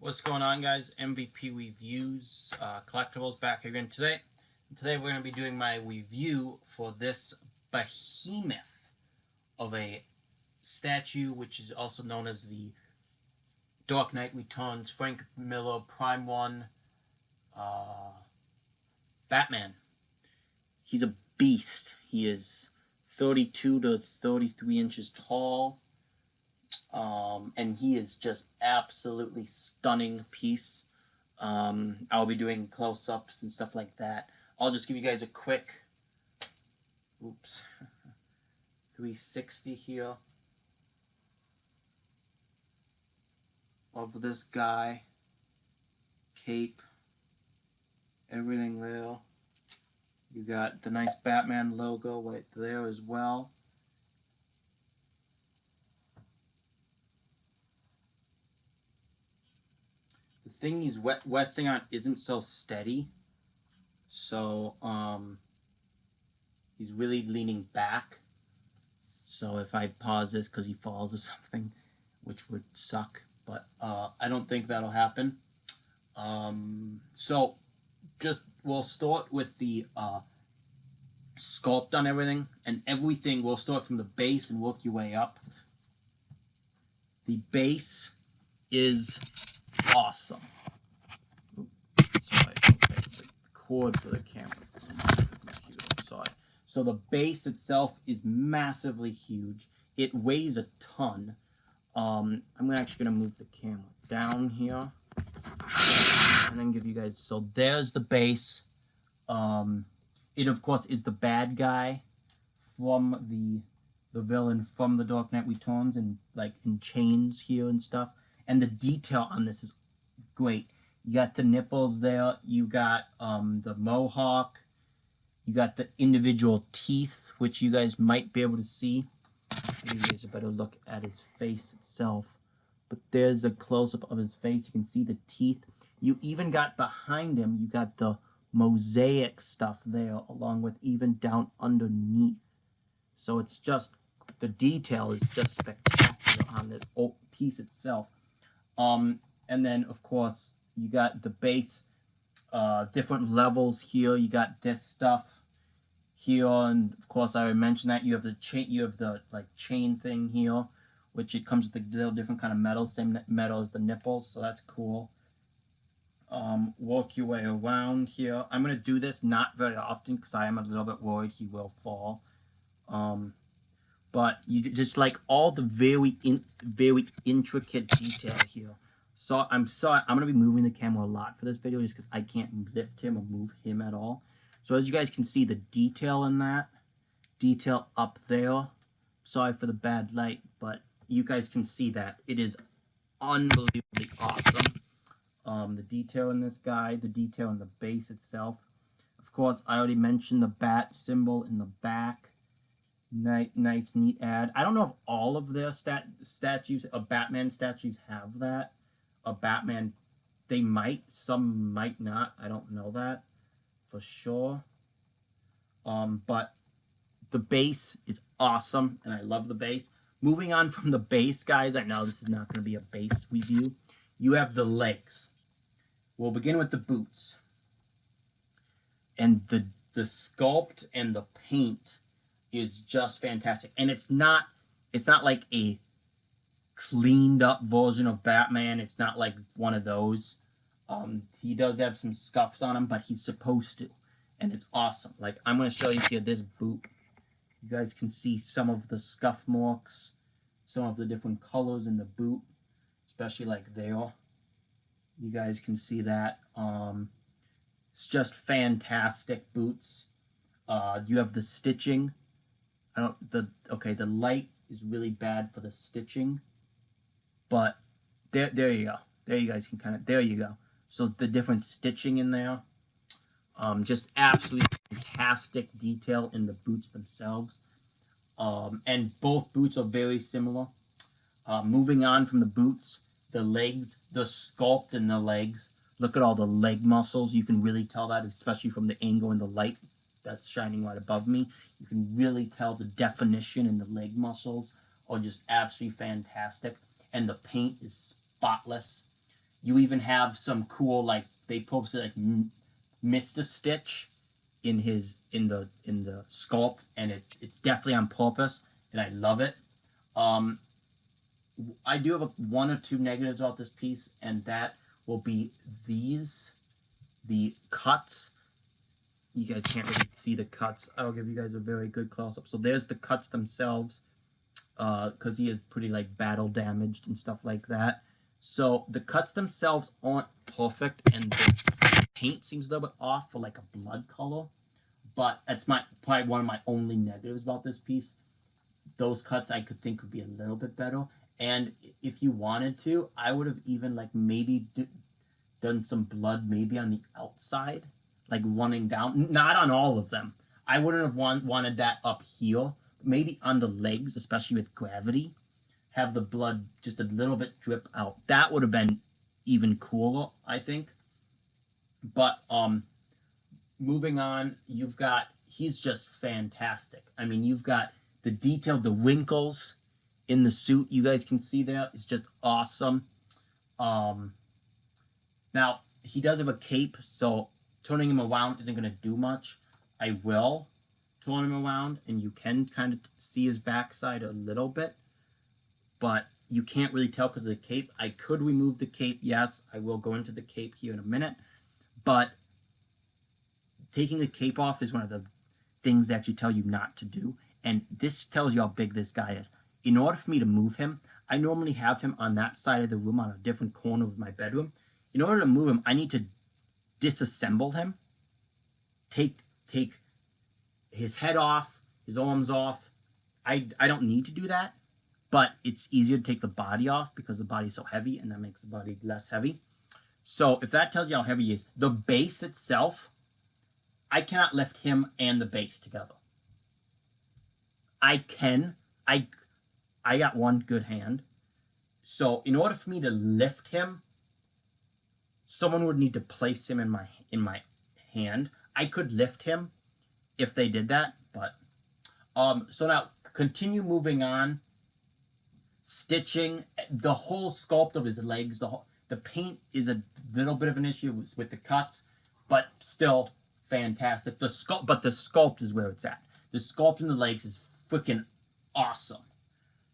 What's going on, guys? MVP Reviews, collectibles back again today. And today we're going to be doing my review for this behemoth of a statue, which is also known as the Dark Knight Returns Frank Miller Prime 1 Batman. He's a beast. He is 32 to 33 inches tall. And he is just absolutely stunning piece. I'll be doing close-ups and stuff like that. I'll just give you guys a quick 360 here of this guy, cape, everything there. You got the nice Batman logo right there as well. The thing he's resting on isn't so steady, so he's really leaning back. So if I pause this because he falls or something, which would suck, but I don't think that'll happen. So just we'll start with the sculpt on everything, and everything we'll start from the base and work your way up. The base is awesome. Sorry, okay, the cord for the camera. Sorry. So the base itself is massively huge. It weighs a ton. I'm actually gonna move the camera down here and then give you guys. So there's the base. It of course is the bad guy from the villain from the Dark Knight Returns, and like in chains here and stuff. And the detail on this is great. You got the nipples there. You got the mohawk. You got the individual teeth, which you guys might be able to see. Maybe you guys a better look at his face itself. But there's the close-up of his face. You can see the teeth. You even got behind him, you got the mosaic stuff there, along with even down underneath. So it's just, the detail is just spectacular on this piece itself. And then, of course, you got the base, different levels here. You got this stuff here, and of course, I already mentioned that you have the chain. You have the chain thing here, which it comes with a little different kind of metal, same metal as the nipples, so that's cool. Work your way around here. I'm gonna do this not very often because I am a little bit worried he will fall. But you just like all the very intricate detail here. So I'm sorry, I'm going to be moving the camera a lot for this video just because I can't lift him or move him at all. So as you guys can see, the detail in that, detail up there. Sorry for the bad light, but you guys can see that. It is unbelievably awesome. The detail in this guy, the detail in the base itself. Of course, I already mentioned the bat symbol in the back. Nice, neat ad. I don't know if all of their statues, Batman statues, have that. A Batman, they might, some might not. I don't know that for sure. But the base is awesome, and I love the base. Moving on from the base, guys, I know this is not going to be a base review. You have the legs. We'll begin with the boots. And the sculpt and the paint is just fantastic, and it's not like a cleaned up version of Batman. It's not like one of those. He does have some scuffs on him, but he's supposed to, and it's awesome. Like, I'm going to show you here this boot. You guys can see some of the scuff marks, some of the different colors in the boot, especially like there. You guys can see that. It's just fantastic boots. You have the stitching. The light is really bad for the stitching, but there you go. There you guys can there you go. So the different stitching in there, just absolutely fantastic detail in the boots themselves. And both boots are very similar. Moving on from the boots, the legs, the sculpt in the legs. Look at all the leg muscles. You can really tell that, especially from the angle in the light that's shining right above me. You can really tell the definition in the leg muscles are just absolutely fantastic. And the paint is spotless. You even have some cool, like, they posted like missed a stitch in the sculpt, and it's definitely on purpose, and I love it. I do have one or two negatives about this piece, and that will be the cuts. You guys can't really see the cuts. I'll give you guys a very good close-up. So there's the cuts themselves, because he is pretty like battle damaged and stuff like that. So the cuts themselves aren't perfect, and the paint seems a little bit off for like a blood color. But that's probably one of my only negatives about this piece. Those cuts I could think would be a little bit better. And if you wanted to, I would have even like maybe done some blood maybe on the outside, like running down. Not on all of them. I wouldn't have wanted that up here. Maybe on the legs, especially with gravity. Have the blood just a little bit drip out. That would have been even cooler, I think. But moving on, he's just fantastic. I mean, you've got the detail, the wrinkles in the suit, you guys can see there. It's just awesome. Now, he does have a cape, so turning him around isn't going to do much. I will turn him around, and you can kind of see his backside a little bit, but you can't really tell because of the cape. I could remove the cape, yes. I will go into the cape here in a minute, but taking the cape off is one of the things that actually tell you not to do, and this tells you how big this guy is. In order for me to move him, I normally have him on that side of the room on a different corner of my bedroom. In order to move him, I need to disassemble him, take his head off, his arms off. I don't need to do that, but it's easier to take the body off because the body's so heavy, and that makes the body less heavy. So if that tells you how heavy he is, the base itself, I cannot lift him and the base together. I can. I got one good hand. So in order for me to lift him, someone would need to place him in my hand. I could lift him if they did that, but so now continue moving on. Stitching the whole sculpt of his legs. The paint is a little bit of an issue with the cuts, but still fantastic. The sculpt is where it's at. The sculpt in the legs is freaking awesome.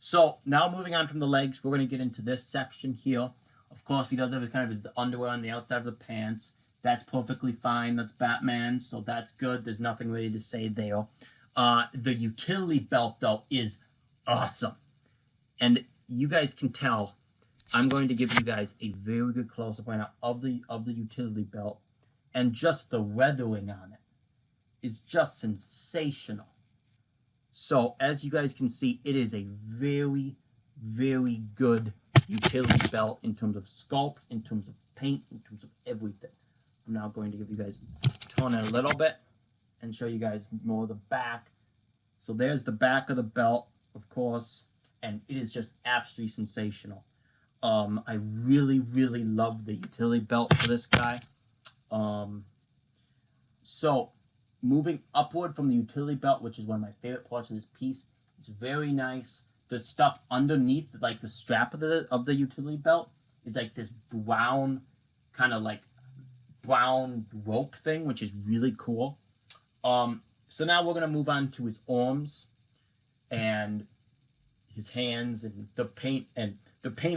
So now moving on from the legs, we're going to get into this section here. Of course, he does have his underwear on the outside of the pants. That's perfectly fine. That's Batman, so that's good. There's nothing really to say there. The utility belt, though, is awesome. And you guys can tell, I'm going to give you guys a very good close-up right now of the utility belt. And just the weathering on it is just sensational. So, as you guys can see, it is a very, very good utility belt in terms of sculpt, in terms of paint, in terms of everything. I'm now going to give you guys, turn it a little bit and show you guys more of the back. So there's the back of the belt, of course, and it is just absolutely sensational. I really, really love the utility belt for this guy. So moving upward from the utility belt, which is one of my favorite parts of this piece, it's very nice. The stuff underneath, like the strap of the utility belt, is like this brown, kind of like brown rope thing, which is really cool. So now we're gonna move on to his arms and his hands, and the paint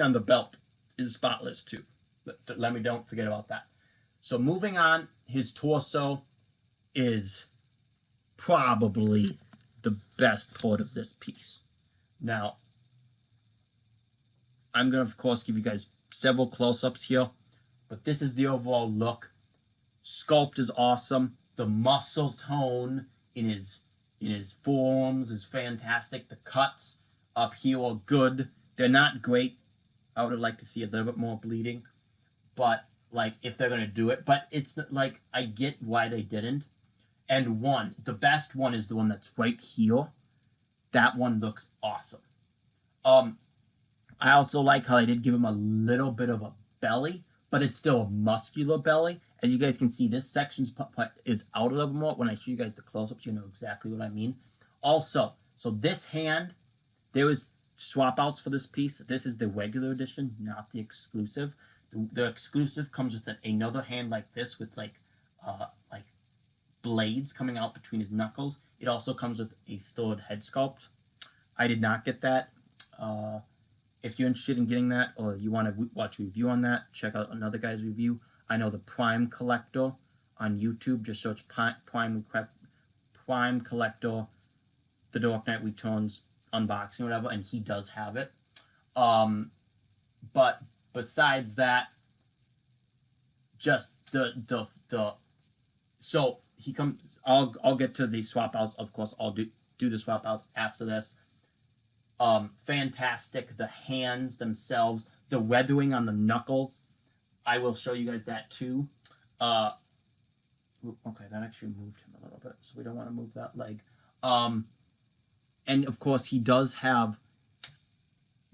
on the belt is spotless too. Don't forget about that. So moving on, his torso is probably the best part of this piece. Now, I'm going to, of course, give you guys several close-ups here, but this is the overall look. Sculpt is awesome. The muscle tone in his forearms is fantastic. The cuts up here are good. They're not great. I would have liked to see a little bit more bleeding, but like if they're going to do it. But it's like, I get why they didn't. And the best one is the one that's right here. That one looks awesome. I also like how I did give him a little bit of a belly, but it's still a muscular belly. As you guys can see, this section is out a little bit more. When I show you guys the close-ups, you know exactly what I mean. Also, so this hand, there was swap outs for this piece. This is the regular edition, not the exclusive. The exclusive comes with another hand like this with like blades coming out between his knuckles. It also comes with a third head sculpt. I did not get that. If you're interested in getting that, or you want to watch a review on that, check out another guy's review. I know the Prime Collector on YouTube. Just search Prime Collector, The Dark Knight Returns unboxing, whatever, and he does have it. But besides that, just so he comes. I'll get to the swap outs. Of course, I'll do the swap outs after this. Fantastic. The hands themselves, the weathering on the knuckles. I will show you guys that too. Okay, that actually moved him a little bit, so we don't want to move that leg. And of course, he does have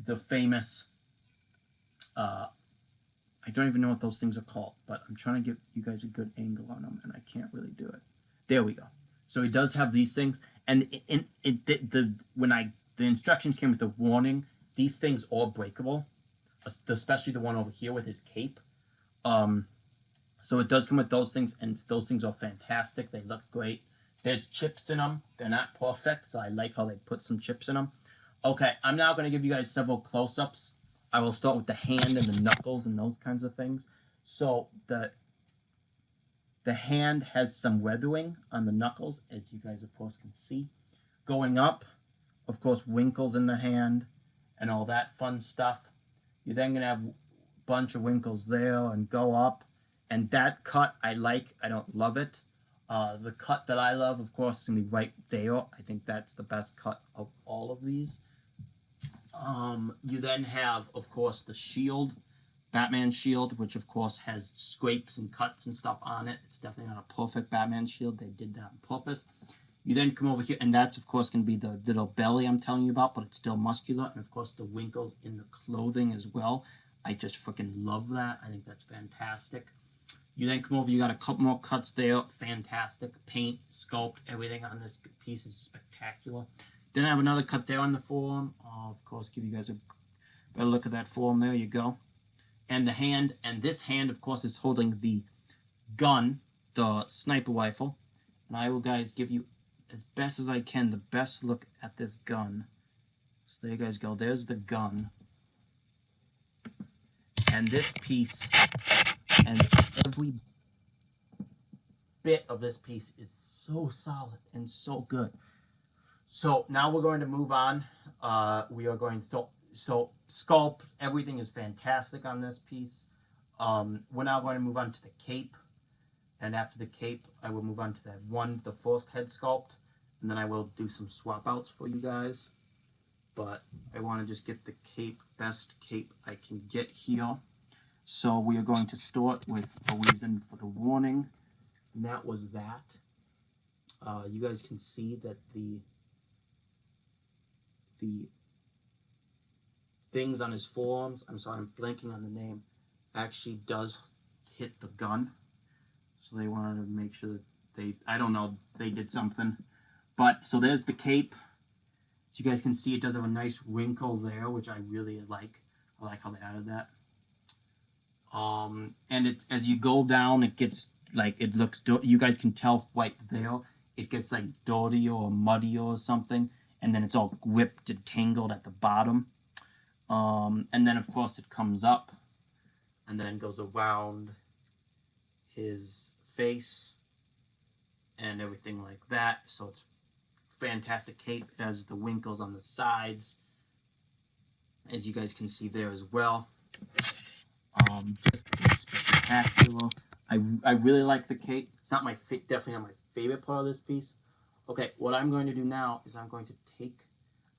the famous. I don't even know what those things are called, but I'm trying to give you guys a good angle on them, and I can't really do it. There we go. So he does have these things, and the instructions came with a warning. These things are breakable, especially the one over here with his cape. So it does come with those things, and those things are fantastic. They look great. There's chips in them. They're not perfect, so I like how they put some chips in them. Okay, I'm now going to give you guys several close-ups. I will start with the hand and the knuckles and those kinds of things. So the hand has some weathering on the knuckles, as you guys of course can see. Going up, of course, wrinkles in the hand and all that fun stuff. You're then going to have a bunch of wrinkles there and go up. And that cut I like. I don't love it. The cut that I love, of course, is going to be right there. I think that's the best cut of all of these. You then have, of course, the shield, Batman shield, which of course has scrapes and cuts and stuff on it. It's definitely not a perfect Batman shield. They did that on purpose. You then come over here, and that's of course going to be the little belly I'm telling you about, but it's still muscular, and of course the wrinkles in the clothing as well. I just freaking love that. I think that's fantastic. You then come over, you got a couple more cuts there. Fantastic. Paint, sculpt, everything on this piece is spectacular. Then I have another cut there on the forearm. I'll, of course, give you guys a better look at that forearm. There you go. And the hand, and this hand, of course, is holding the gun, the sniper rifle. And I will, guys, give you, as best as I can, the best look at this gun. So there you guys go. There's the gun. And this piece, and every bit of this piece is so solid and so good. So now we're going to move on. We are going to, so sculpt, everything is fantastic on this piece. We're now going to move on to the cape. And after the cape, I will move on to the first head sculpt. And then I will do some swap outs for you guys. But I want to just get the cape, best cape I can get here. So we are going to start with a reason for the warning. And that was that. You guys can see that the things on his forearms, I'm sorry, I'm blanking on the name, actually does hit the gun. So they wanted to make sure that I don't know, they did something. But, so there's the cape. As you guys can see, it does have a nice wrinkle there, which I really like. I like how they added that. And it, as you go down, it gets, like, it looks, you guys can tell right there, it gets, like, dirty or muddy or something. And then it's all gripped and tangled at the bottom. And then, of course, it comes up and then goes around his face and everything like that. So it's fantastic cape. It has the wrinkles on the sides, as you guys can see there as well. Just spectacular. I really like the cape. It's not my definitely not my favorite part of this piece. Okay, what I'm going to do now is I'm going to take.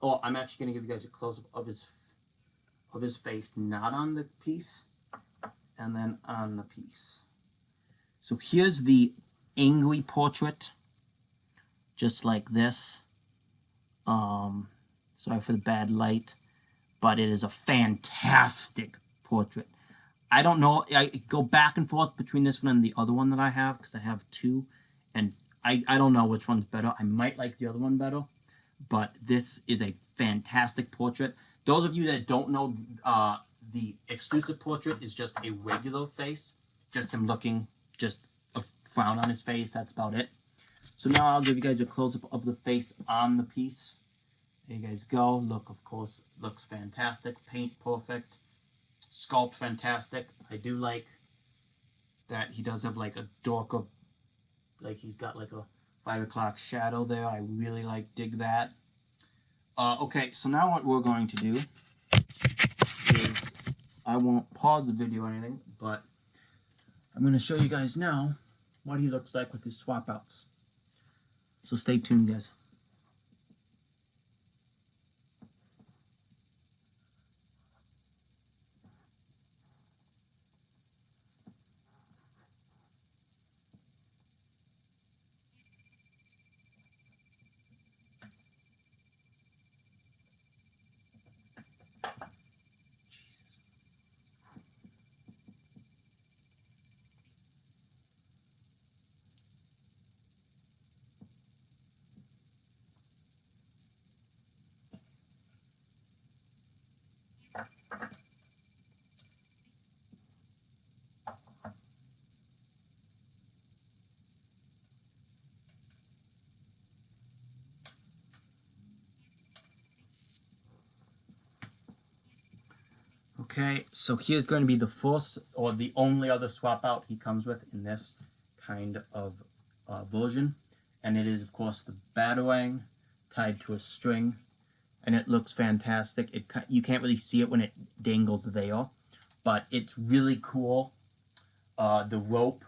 Oh, I'm actually going to give you guys a close-up of his face, not on the piece, and then on the piece. So here's the angry portrait, just like this. Sorry for the bad light, but it is a fantastic portrait. I don't know, I go back and forth between this one and the other one that I have, because I have two, and I don't know which one's better. I might like the other one better, but this is a fantastic portrait. Those of you that don't know the exclusive portrait is just a regular face, just him looking, just a frown on his face. That's about it. So now I'll give you guys a close-up of the face on the piece. There you guys go. Look, of course, looks fantastic. Paint perfect. Sculpt fantastic. I do like that he does have like a darker, like he's got like a 5 o'clock shadow there. I really dig that. Okay, so now what we're going to do is, I won't pause the video or anything, but I'm going to show you guys now what he looks like with his swap outs. So stay tuned, guys. Okay, so here's going to be the first or the only other swap out he comes with in this kind of version. And it is, of course, the batarang tied to a string. And it looks fantastic. You can't really see it when it dangles there, but it's really cool. The rope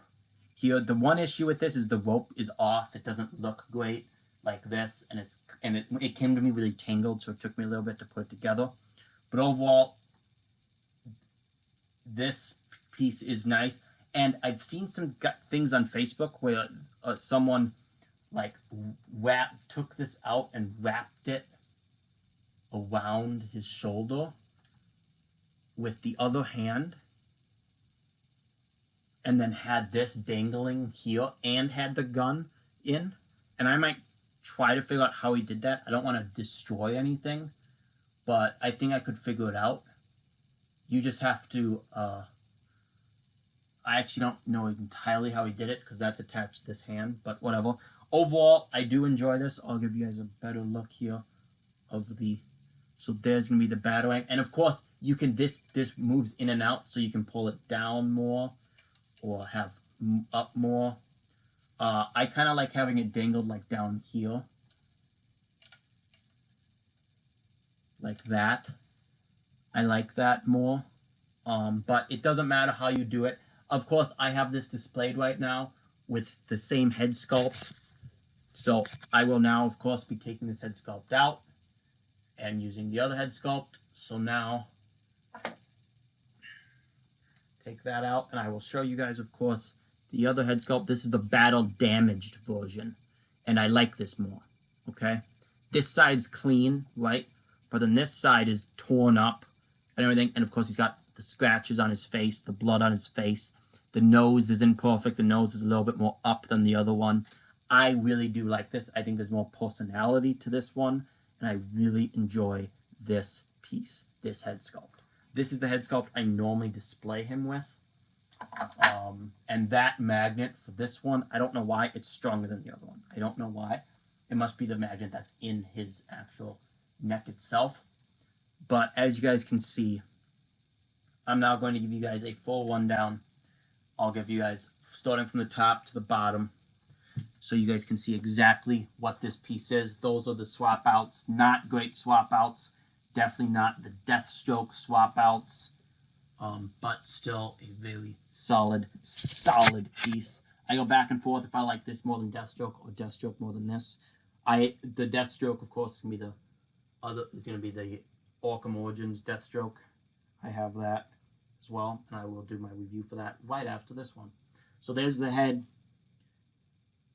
here, the one issue with this is the rope is off. It doesn't look great like this, and it came to me really tangled, so it took me a little bit to put it together. But overall, this piece is nice, and I've seen some things on Facebook where someone like took this out and wrapped it around his shoulder with the other hand, and then had this dangling here and had the gun in. And I might try to figure out how he did that. I don't want to destroy anything, but I think I could figure it out. You just have to, I actually don't know entirely how he did it because that's attached to this hand, but whatever. Overall, I do enjoy this. I'll give you guys a better look here of the, so there's going to be the batarang. And of course, you can, this moves in and out, so you can pull it down more or have up more. I kind of like having it dangled like down here. Like that. I like that more. But it doesn't matter how you do it. Of course, I have this displayed right now with the same head sculpt. So I will now, of course, be taking this head sculpt out and using the other head sculpt. So now, take that out, and I will show you guys, of course, the other head sculpt. This is the battle damaged version, and I like this more, okay? This side's clean, right? But then this side is torn up and everything, and of course he's got the scratches on his face, the blood on his face. The nose isn't perfect. The nose is a little bit more up than the other one. I really do like this. I think there's more personality to this one, and I really enjoy this piece, this head sculpt. This is the head sculpt I normally display him with. And that magnet for this one, I don't know why it's stronger than the other one. I don't know why. It must be the magnet that's in his actual neck itself. But as you guys can see, I'm now going to give you guys a full rundown. I'll give you guys starting from the top to the bottom so you guys can see exactly what this piece is. Those are the swap outs. Not great swap outs. Definitely not the Deathstroke swap outs. But still a very solid piece. I go back and forth if I like this more than Deathstroke or Deathstroke more than this. The Deathstroke, of course, is gonna be the Arkham Origins Deathstroke. I have that as well, and I will do my review for that right after this one. So there's the head,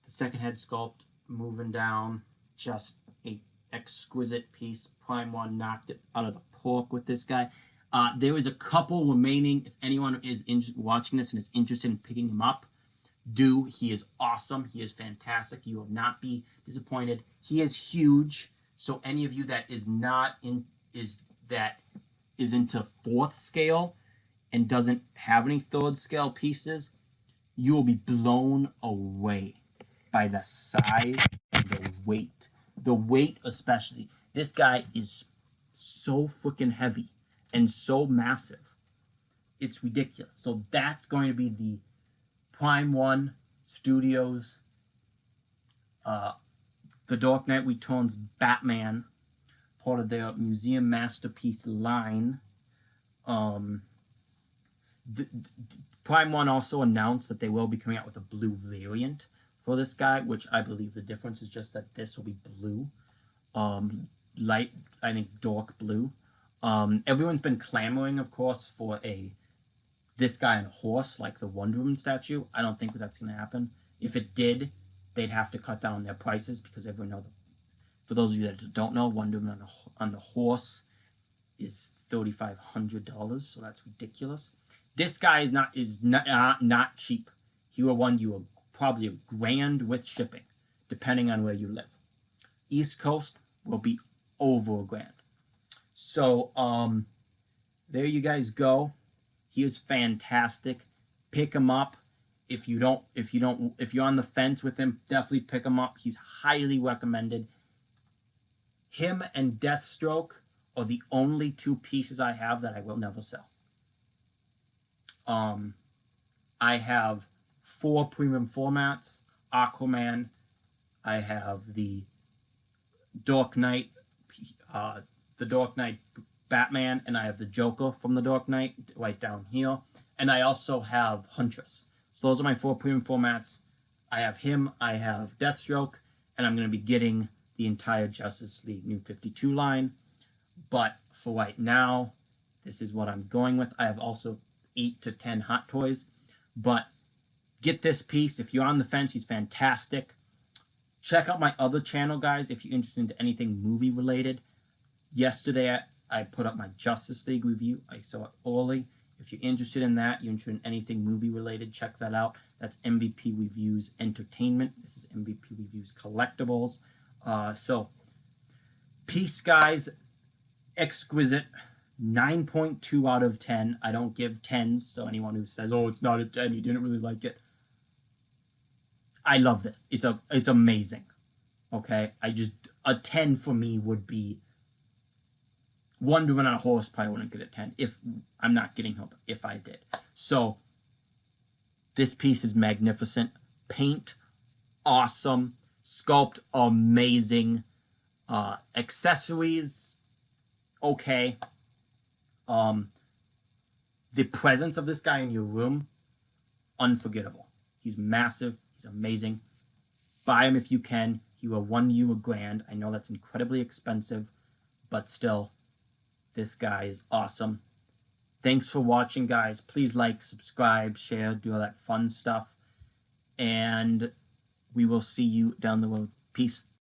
the second head sculpt moving down, just a exquisite piece. Prime One knocked it out of the park with this guy. There is a couple remaining. If anyone is watching this and is interested in picking him up, do. He is awesome. He is fantastic. You will not be disappointed. He is huge. So any of you that is not in, that is into 4th scale and doesn't have any 3rd scale pieces, you will be blown away by the size and the weight. The weight especially. This guy is so freaking heavy and so massive. It's ridiculous. So that's going to be the Prime 1 Studios The Dark Knight Returns Batman, part of their Museum Masterpiece line. Prime 1 also announced that they will be coming out with a blue variant for this guy, which I believe the difference is just that this will be blue. Light, I think dark blue. Everyone's been clamoring, of course, for this guy on a horse, like the Wonder Woman statue. I don't think that's going to happen. If it did, they'd have to cut down their prices because everyone knows. For those of you that don't know, Wonder Woman on the horse is $3,500, so that's ridiculous. This guy is not cheap. He will run you probably $1,000 with shipping, depending on where you live. East Coast will be over $1,000. So there you guys go. He is fantastic. Pick him up. If you're on the fence with him, definitely pick him up. He's highly recommended. Him and Deathstroke are the only 2 pieces I have that I will never sell. I have 4 premium formats. Aquaman. I have the Dark Knight, Batman, and I have the Joker from the Dark Knight right down here. And I also have Huntress. So those are my 4 premium formats. I have him, I have Deathstroke, and I'm going to be getting the entire Justice League New 52 line. But for right now, this is what I'm going with. I have also 8 to 10 Hot Toys. But get this piece. If you're on the fence, he's fantastic. Check out my other channel, guys, if you're interested in anything movie related. Yesterday, I put up my Justice League review. I saw it early. If you're interested in that, you're interested in anything movie related, check that out. That's MVP Reviews Entertainment. This is MVP Reviews Collectibles. So, peace, guys. Exquisite. 9.2 out of 10. I don't give 10s, so anyone who says, oh, it's not a 10, you didn't really like it. I love this. It's amazing. Okay? A 10 for me would be Wonder Woman on a horse. Probably wouldn't get a 10 if I'm not getting help if I did. So this piece is magnificent. Paint, awesome. Sculpt, amazing. Accessories, okay. The presence of this guy in your room, unforgettable. He's massive. He's amazing. Buy him if you can. He will run you $1,000. I know that's incredibly expensive, but still, this guy is awesome. Thanks for watching, guys. Please like, subscribe, share, do all that fun stuff. And we will see you down the road. Peace.